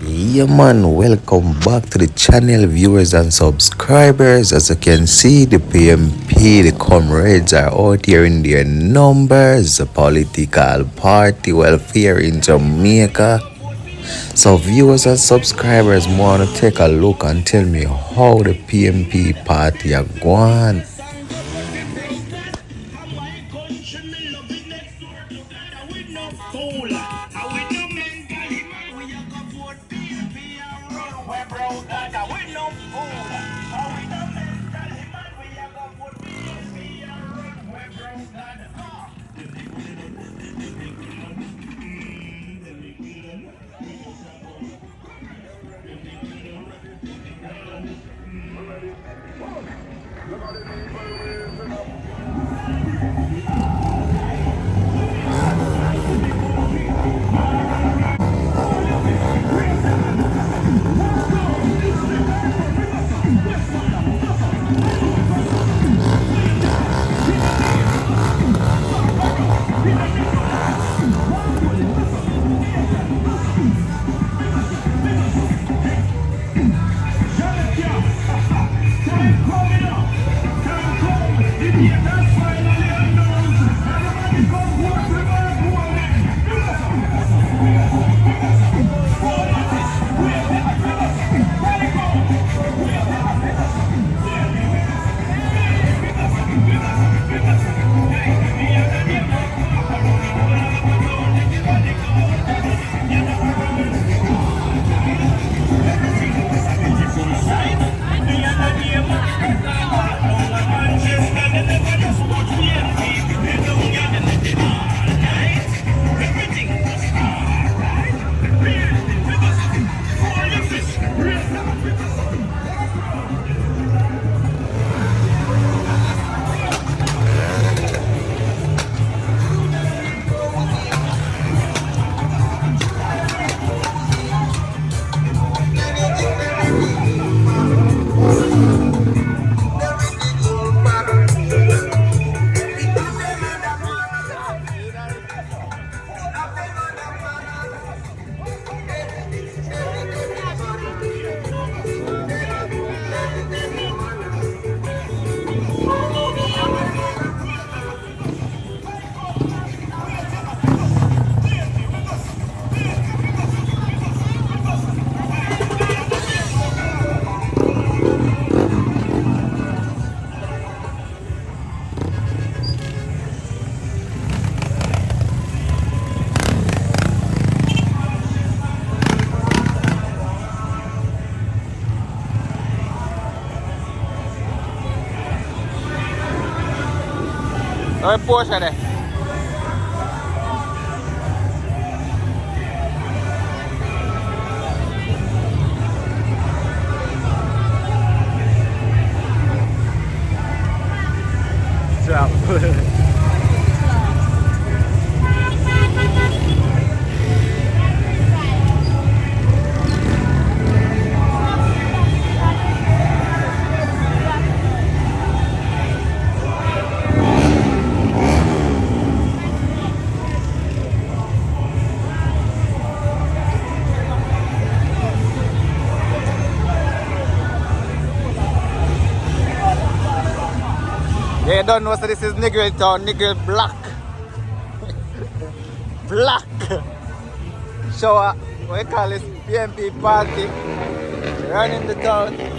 Yeah man, welcome back to the channel viewers and subscribers. As you can see, the PMP, the comrades are out here in their numbers. The political party welfare in Jamaica. So viewers and subscribers want to take a look and tell me how the PMP party are going. Oi, poxa, né? Tchau. Yeah, you don't know, so this is Nigger Town, Nigger Black. Black. Show what you call this PMP party running the town.